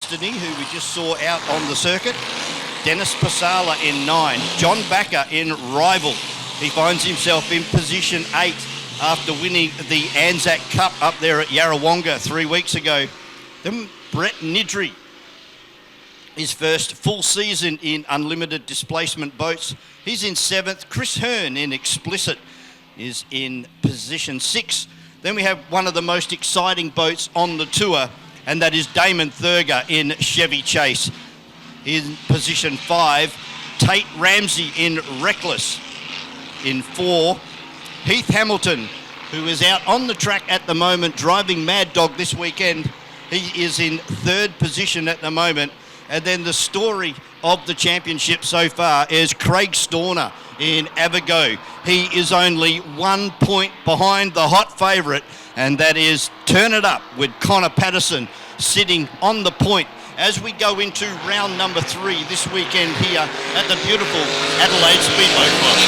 Destiny, who we just saw out on the circuit. Dennis Pasala in 9. John Backer in Rival. He finds himself in position 8 after winning the Anzac Cup up there at Yarrawonga 3 weeks ago. Then Brett Nidri, his first full season in unlimited displacement boats. He's in 7th. Chris Hearn in Explicit is in position 6. Then we have one of the most exciting boats on the tour, and that is Damon Thurger in Chevy Chase. In position 5, Tate Ramsey in Reckless. In 4, Heath Hamilton, who is out on the track at the moment driving Maddog this weekend. He is in 3rd position at the moment. And then the story of the championship so far is Craig Storner in Avigo. He is only 1 point behind the hot favourite, and that is Turn It Up with Connor Patterson sitting on the point as we go into round number 3 this weekend here at the beautiful Adelaide Speedboat Club.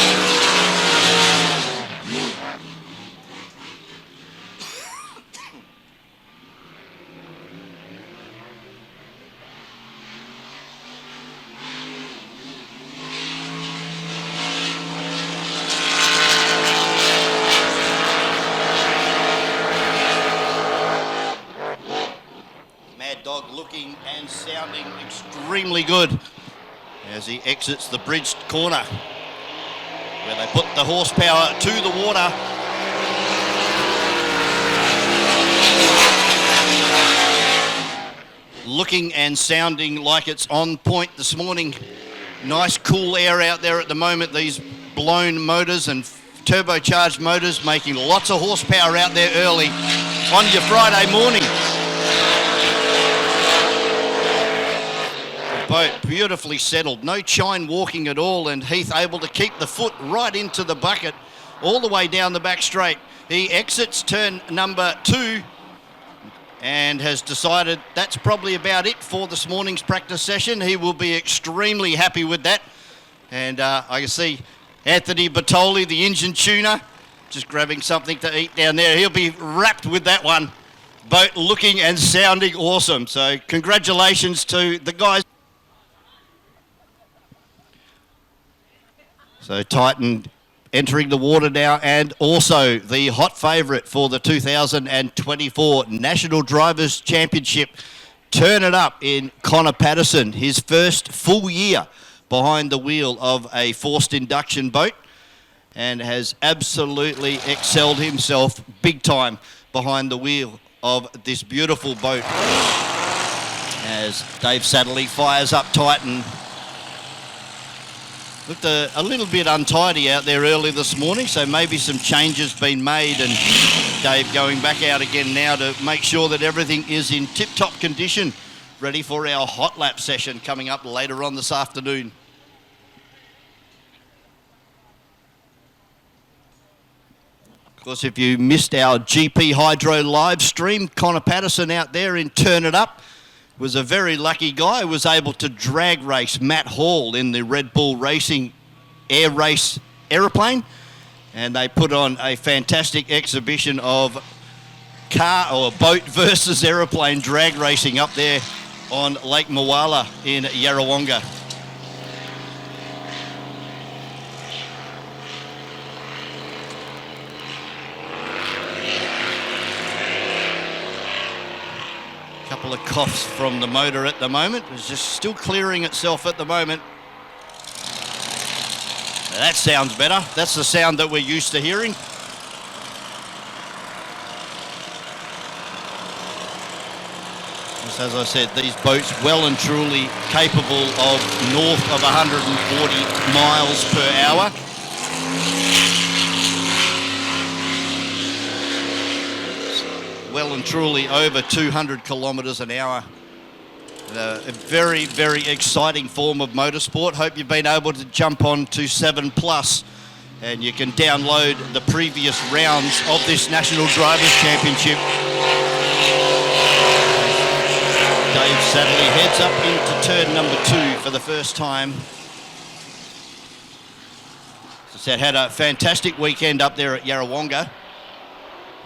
Maddog looking and sounding extremely good as he exits the bridged corner where they put the horsepower to the water. Looking and sounding like it's on point this morning. Nice cool air out there at the moment. These blown motors and turbocharged motors making lots of horsepower out there early on your Friday morning. Boat beautifully settled, no chine walking at all, and Heath able to keep the foot right into the bucket all the way down the back straight. He exits turn number 2 and has decided that's probably about it for this morning's practice session. He will be extremely happy with that. And I can see Anthony Bertoli, the engine tuner, just grabbing something to eat down there. He'll be wrapped with that one. Boat looking and sounding awesome. So congratulations to the guys. So Titan entering the water now, and also the hot favourite for the 2024 National Drivers' Championship. Turn It Up in Connor Patterson, his first full year behind the wheel of a forced induction boat, and has absolutely excelled himself big time behind the wheel of this beautiful boat. As Dave Satterley fires up Titan. Looked a little bit untidy out there early this morning, so maybe some changes been made, and Dave going back out again now to make sure that everything is in tip-top condition, ready for our hot lap session coming up later on this afternoon. Of course, if you missed our GP Hydro live stream, Connor Patterson out there in Turn It Up was a very lucky guy, was able to drag race Matt Hall in the Red Bull Racing Air Race aeroplane, and they put on a fantastic exhibition of car or boat versus aeroplane drag racing up there on Lake Moala in Yarrawonga. Couple of coughs from the motor at the moment. It's just still clearing itself at the moment. That sounds better. That's the sound that we're used to hearing. Just as I said, these boats well and truly capable of north of 140 miles per hour. Well and truly over 200 kilometres an hour. A very, very exciting form of motorsport. Hope you've been able to jump on to 7 Plus, and you can download the previous rounds of this National Drivers' Championship. Dave Satterley heads up into turn number 2 for the first time. As I said, had a fantastic weekend up there at Yarrawonga.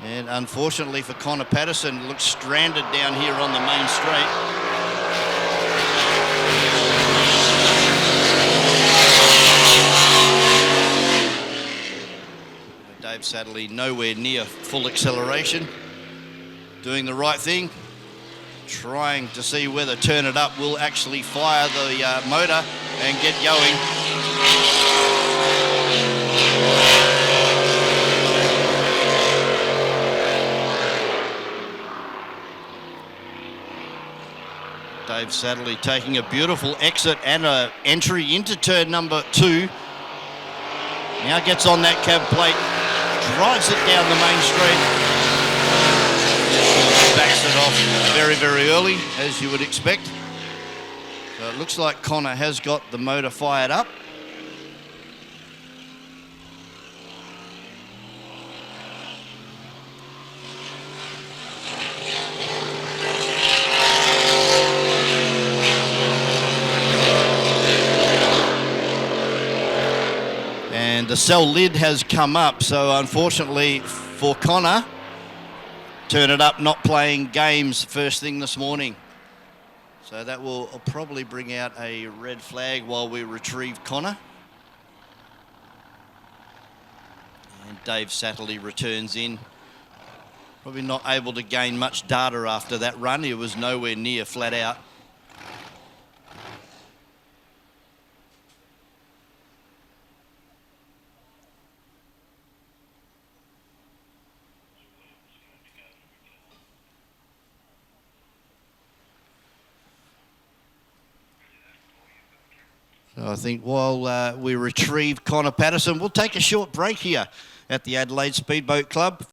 And unfortunately for Connor Patterson, looks stranded down here on the main straight. Dave Sadlerly nowhere near full acceleration. Doing the right thing. Trying to see whether Turn It Up will actually fire the motor and get going. Dave Sadlerly taking a beautiful exit and an entry into turn number 2. Now gets on that cab plate, drives it down the main street. Backs it off very, very early, as you would expect. So it looks like Connor has got the motor fired up. And the cell lid has come up, so unfortunately for Connor, Turn It Up not playing games first thing this morning. So that will probably bring out a red flag while we retrieve Connor. And Dave Sadlerly returns in. Probably not able to gain much data after that run. He was nowhere near flat out. So I think while we retrieve Connor Patterson, we'll take a short break here at the Adelaide Speedboat Club.